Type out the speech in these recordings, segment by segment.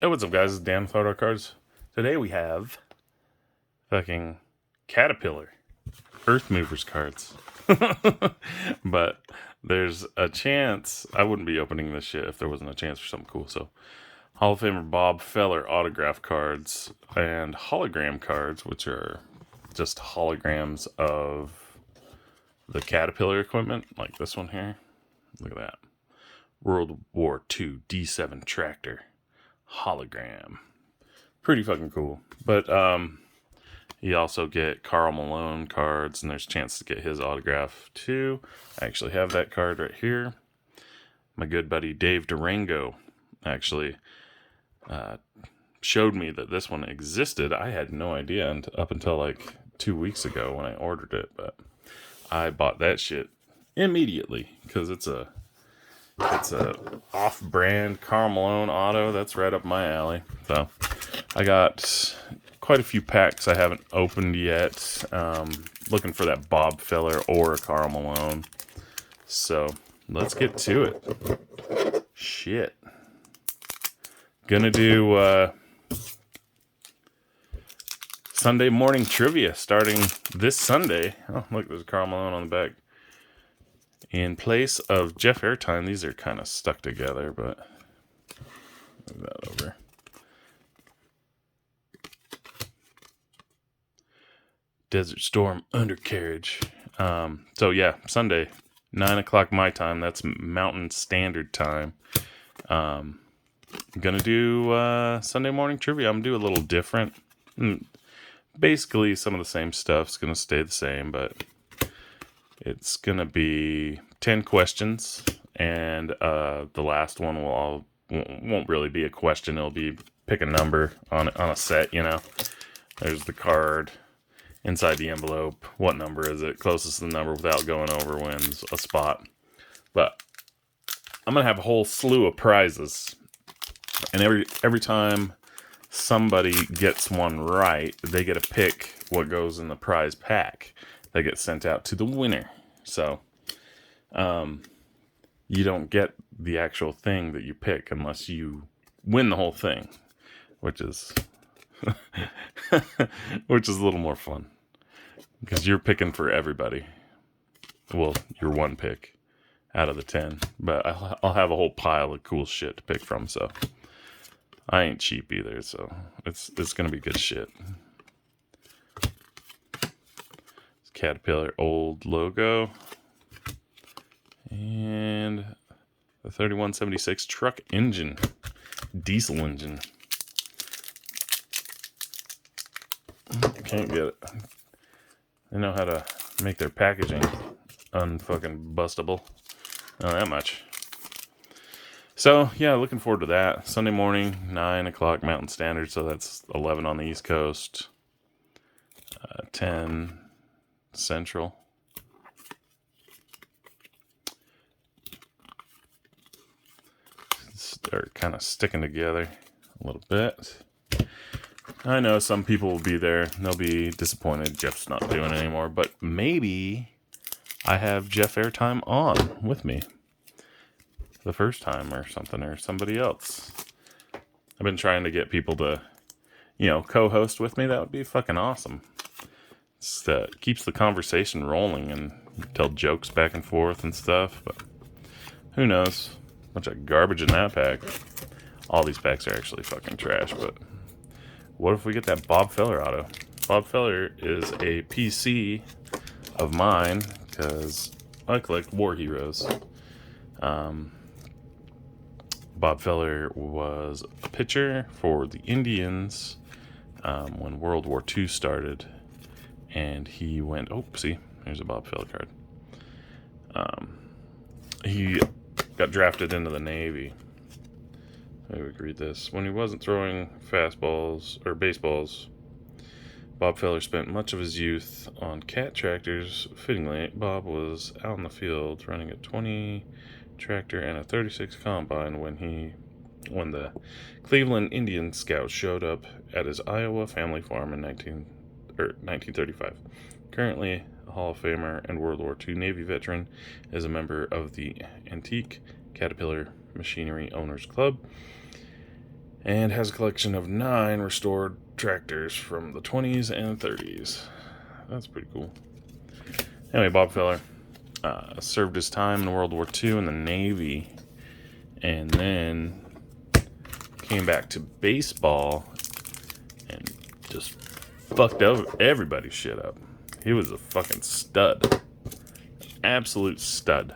Hey, what's up, guys? It's Dan with Hard Rock Cards. Today we have fucking Catapillar Earth Movers cards. But there's a chance I wouldn't be opening this shit if there wasn't a chance for something cool. So, Hall of Famer Bob Feller autograph cards and hologram cards, which are just holograms of the Caterpillar equipment, like this one here. Look at that. World War II D7 tractor hologram. Pretty fucking cool. But you also get Carl Malone cards, and there's a chance to get his autograph too. I actually have that card right here. My good buddy Dave Durango actually showed me that this one existed. I had no idea up until like 2 weeks ago when I ordered it, but I bought that shit immediately because it's a off-brand Karl Malone auto. That's right up my alley. So I got quite a few packs I haven't opened yet. Looking for that Bob Feller or a Karl Malone. So let's get to it. Shit. Gonna do Sunday morning trivia starting this Sunday. Oh, look, there's a Karl Malone on the back. In place of Jeff Airtime, these are kind of stuck together, but move that over. Desert Storm Undercarriage. So yeah, Sunday, 9 o'clock my time. That's Mountain Standard Time. I'm gonna do Sunday morning trivia. I'm gonna do a little different. Basically, some of the same stuff's gonna stay the same, but it's gonna be 10 questions, and the last one won't really be a question. It'll be pick a number on a set. You know, there's the card inside the envelope. What number is it? Closest to the number without going over wins a spot. But I'm gonna have a whole slew of prizes, and every time somebody gets one right, they get to pick what goes in the prize pack that gets sent out to the winner. So you don't get the actual thing that you pick unless you win the whole thing, which is which is a little more fun because you're picking for everybody. Well, you're one pick out of the 10, but I'll have a whole pile of cool shit to pick from. So I ain't cheap either, so it's gonna be good shit. It's Caterpillar old logo. And the 3176 truck engine, diesel engine. Can't get it. They know how to make their packaging unfucking bustable. Not that much. So yeah, looking forward to that. Sunday morning, 9 o'clock Mountain Standard, so that's 11 on the East Coast, 10 Central. They're kind of sticking together a little bit. I know some people will be there. They'll be disappointed Jeff's not doing it anymore, but maybe I have Jeff Airtime on with me the first time or something, or somebody else. I've been trying to get people to, co-host with me. That would be fucking awesome. It keeps the conversation rolling and tell jokes back and forth and stuff, but who knows? Bunch of garbage in that pack. All these packs are actually fucking trash, but what if we get that Bob Feller auto? Bob Feller is a PC of mine because I collect war heroes. Bob Feller was a pitcher for the Indians when World War II started, and he went. Oh, see, here's a Bob Feller card. He got drafted into the Navy. Maybe we could read this. When he wasn't throwing fastballs or baseballs, Bob Feller spent much of his youth on cat tractors. Fittingly, Bob was out in the field running a 20 tractor and a 36 combine when the Cleveland Indian Scouts showed up at his Iowa family farm in 1935. Currently a Hall of Famer and World War II Navy veteran, is a member of the Antique Caterpillar Machinery Owners Club, And has a collection of 9 restored tractors from the 20s and 30s. That's pretty cool. Anyway, Bob Feller served his time in World War II in the Navy, and then came back to baseball and just fucked everybody's shit up. He was a fucking stud. Absolute stud.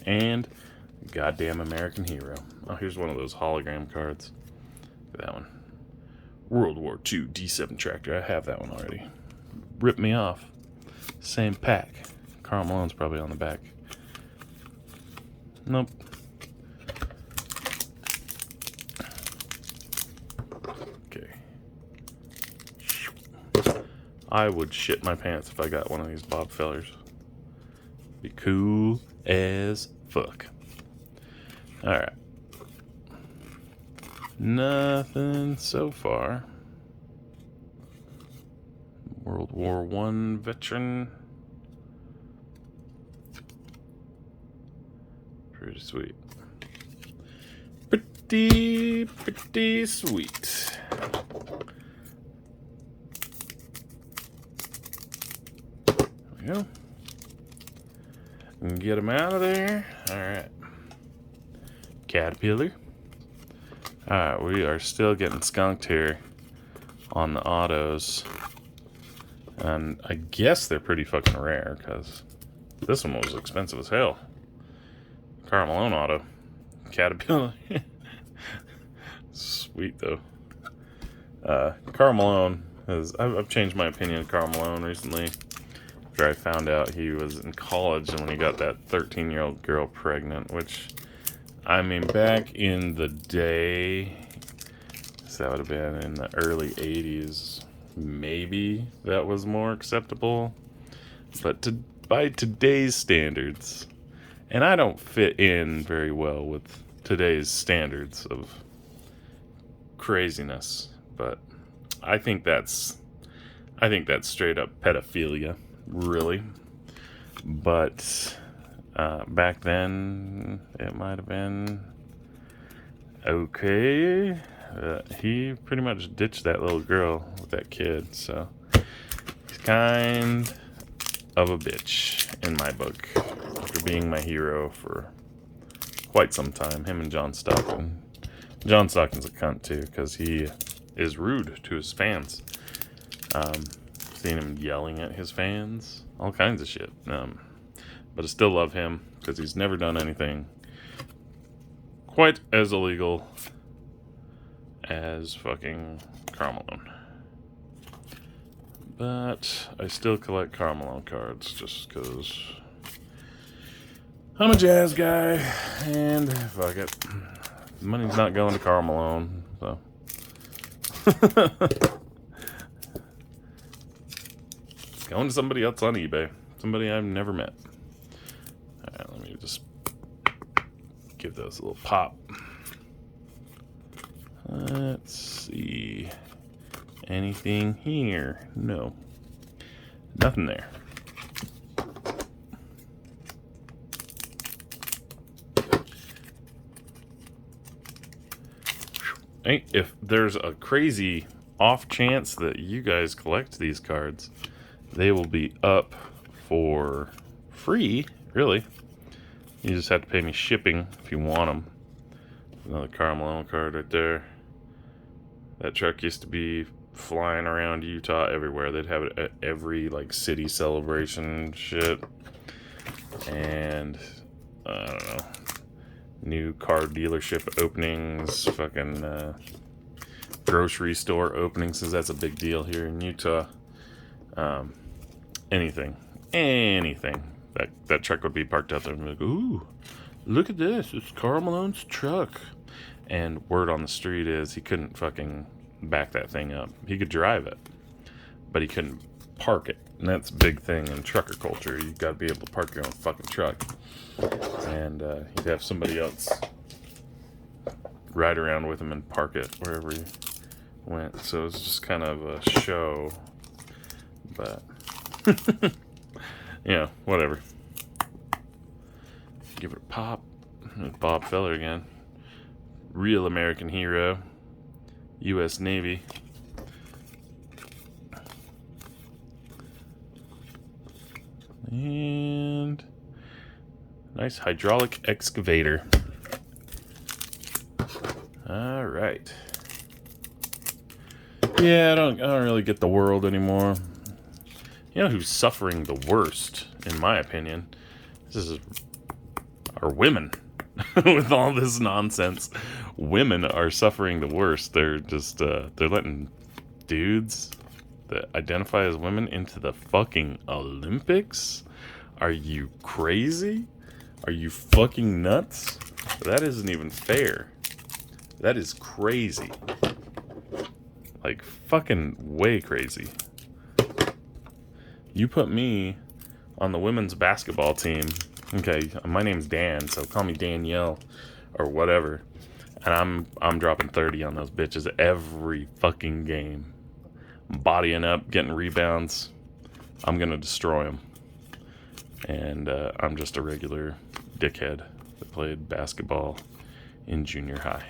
And goddamn American hero. Oh, here's one of those hologram cards. Look at that one. World War II D7 tractor. I have that one already. Ripped me off. Same pack. Karl Malone's probably on the back. Nope. Okay. I would shit my pants if I got one of these Bob Fellers. Be cool as fuck. Alright. Nothing so far. World War I veteran. Pretty sweet. Pretty sweet. There we go. And get him out of there. Alright. Caterpillar. Alright, we are still getting skunked here on the autos. And I guess they're pretty fucking rare, because this one was expensive as hell. Karl Malone auto. Catapillar. Sweet, though. Karl Malone has... I've changed my opinion of Karl Malone recently. After I found out he was in college and when he got that 13-year-old girl pregnant, which... I mean, back in the day... So that would have been in the early 80s... Maybe that was more acceptable, but by today's standards, and I don't fit in very well with today's standards of craziness, but I think that's straight up pedophilia, really. But back then, it might have been okay. He pretty much ditched that little girl with that kid, so he's kind of a bitch in my book after being my hero for quite some time. Him and John Stockton. John Stockton's a cunt too, because he is rude to his fans. Seen him yelling at his fans, all kinds of shit. But I still love him because he's never done anything quite as illegal as fucking Karl Malone. But I still collect Karl Malone cards just because I'm a jazz guy and fuck it. Money's not going to Karl Malone, so. It's going to somebody else on eBay. Somebody I've never met. Alright, let me just give those a little pop. Let's see. Anything here? No. Nothing there. Hey, if there's a crazy off chance that you guys collect these cards, they will be up for free, really. You just have to pay me shipping if you want them. Another Karl Malone card right there. That truck used to be flying around Utah everywhere. They'd have it at every like city celebration shit. And I don't know. New car dealership openings, fucking grocery store openings, since that's a big deal here in Utah. Anything. That truck would be parked out there and be like, ooh, look at this. It's Karl Malone's truck. And word on the street is he couldn't fucking back that thing up. He could drive it, but he couldn't park it. And that's a big thing in trucker culture. You gotta be able to park your own fucking truck. And he'd have somebody else ride around with him and park it wherever he went. So it was just kind of a show. But, yeah, whatever. Give it a pop. Bob Feller again. Real American hero. U.S. Navy. And nice hydraulic excavator. All right. Yeah, I don't really get the world anymore. You know who's suffering the worst, in my opinion? Are women. With all this nonsense, women are suffering the worst. They're just they're letting dudes that identify as women into the fucking Olympics. Are you crazy? Are you fucking nuts? That isn't even fair. That is crazy. Like, fucking way crazy. You put me on the women's basketball team. Okay, my name's Dan, so call me Danielle or whatever. And I'm dropping 30 on those bitches every fucking game. Bodying up, getting rebounds. I'm gonna destroy them. And I'm just a regular dickhead that played basketball in junior high.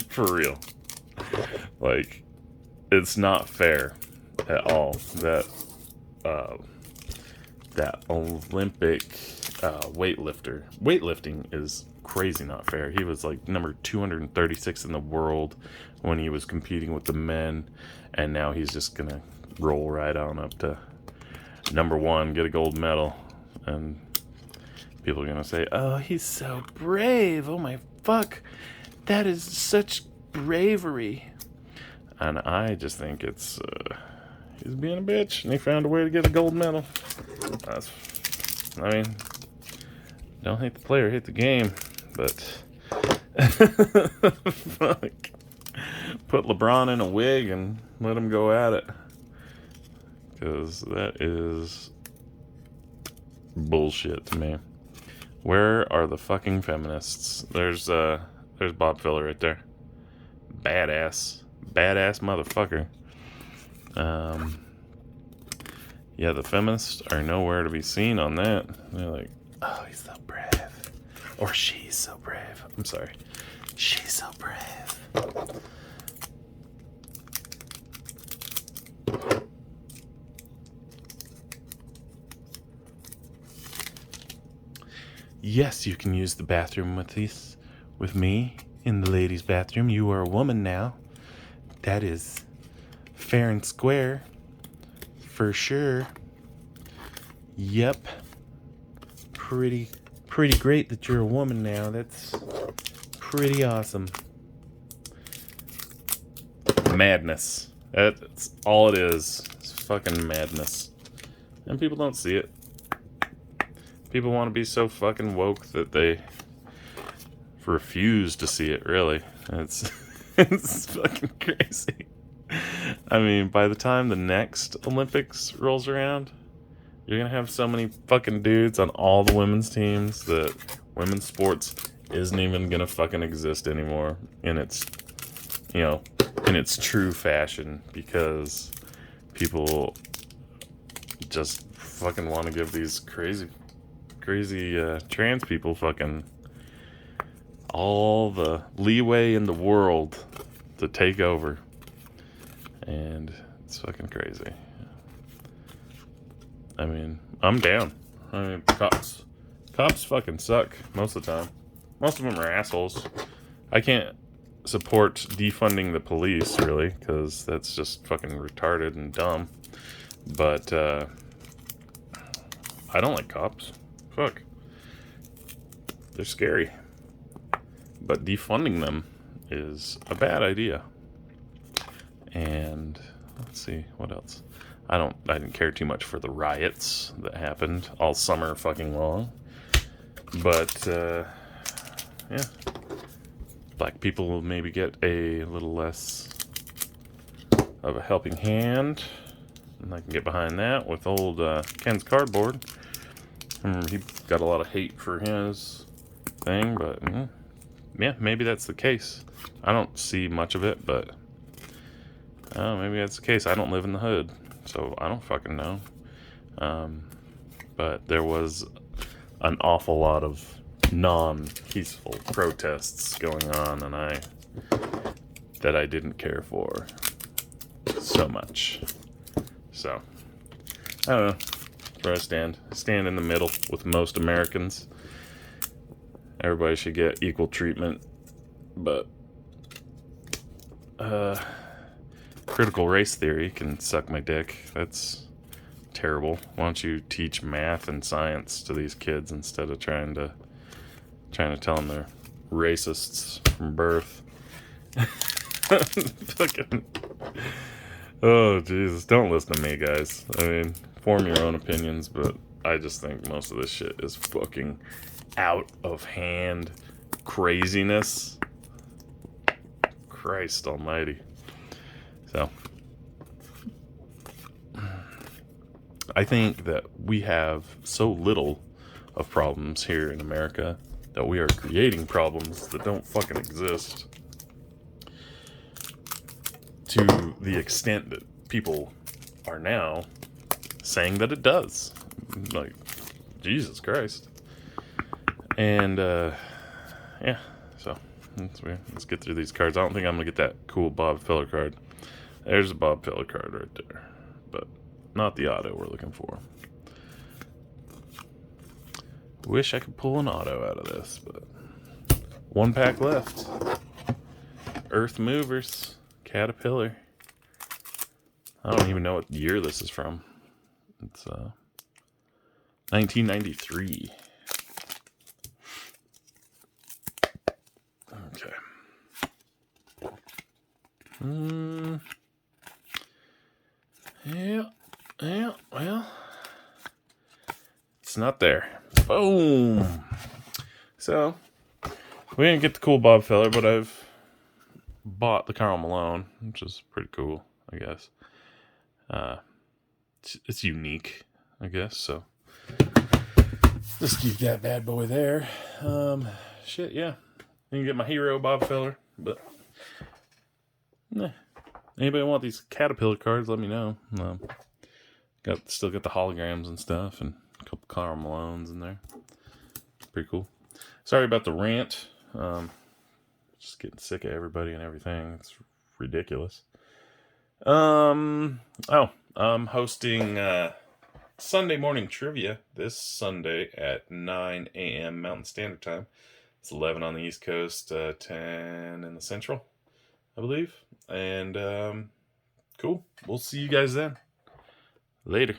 For real. Like, it's not fair at all that that Olympic weightlifting is crazy not fair. He was like number 236 in the world when he was competing with the men, and now he's just gonna roll right on up to number 1, get a gold medal, and people are gonna say, oh, he's so brave, oh my fuck, that is such bravery. And I just think it's he's being a bitch, and he found a way to get a gold medal. I mean, don't hate the player, hate the game, but fuck. Put LeBron in a wig and let him go at it, because that is bullshit to me. Where are the fucking feminists? There's Bob Filler right there. Badass motherfucker. Yeah, the feminists are nowhere to be seen on that. They're like, oh, he's so brave. Or she's so brave. I'm sorry. She's so brave. Yes, you can use the bathroom with me in the ladies' bathroom. You are a woman now. That is fair and square. For sure. Yep. Pretty great that you're a woman now. That's pretty awesome. Madness. That's all it is. It's fucking madness. And people don't see it. People want to be so fucking woke that they refuse to see it, really. It's fucking crazy. I mean, by the time the next Olympics rolls around, you're gonna have so many fucking dudes on all the women's teams that women's sports isn't even gonna fucking exist anymore in its, in its true fashion, because people just fucking want to give these crazy trans people fucking all the leeway in the world to take over. And it's fucking crazy. I mean, I'm down. I mean, cops fucking suck most of the time. Most of them are assholes. I can't support defunding the police, really, because that's just fucking retarded and dumb. But I don't like cops. Fuck. They're scary. But defunding them is a bad idea. And let's see, what else? I didn't care too much for the riots that happened all summer fucking long. But yeah. Black people will maybe get a little less of a helping hand. And I can get behind that with old Ken's cardboard. He got a lot of hate for his thing, but yeah, maybe that's the case. I don't see much of it, but maybe that's the case. I don't live in the hood, so I don't fucking know. But there was an awful lot of non-peaceful protests going on, and I didn't care for so much. So, I don't know. That's where I stand. I stand in the middle with most Americans. Everybody should get equal treatment, but critical race theory can suck my dick. That's terrible. Why don't you teach math and science to these kids instead of trying to tell them they're racists from birth? Fucking. Oh, Jesus. Don't listen to me, guys. I mean, form your own opinions, but I just think most of this shit is fucking out of hand craziness. Christ almighty. So, I think that we have so little of problems here in America that we are creating problems that don't fucking exist, to the extent that people are now saying that it does. Like, Jesus Christ. And, yeah, so that's weird. Let's get through these cards. I don't think I'm going to get that cool Bob Feller card. There's a Bob Feller card right there, but not the auto we're looking for. Wish I could pull an auto out of this, but one pack left. Earth Movers, Catapillar. I don't even know what year this is from. It's 1993. Okay. Yeah, well, it's not there. Boom. So, we didn't get the cool Bob Feller, but I've bought the Carl Malone, which is pretty cool, I guess. It's unique, I guess, so just keep that bad boy there. Shit, yeah. You can get my hero Bob Feller, but anybody want these Caterpillar cards, let me know. Still got the holograms and stuff, and a couple Carl Malones in there. Pretty cool. Sorry about the rant. Just getting sick of everybody and everything. It's ridiculous. I'm hosting Sunday morning trivia this Sunday at 9 a.m. Mountain Standard Time. It's 11 on the East Coast, 10 in the Central, I believe. And cool. We'll see you guys then. Later.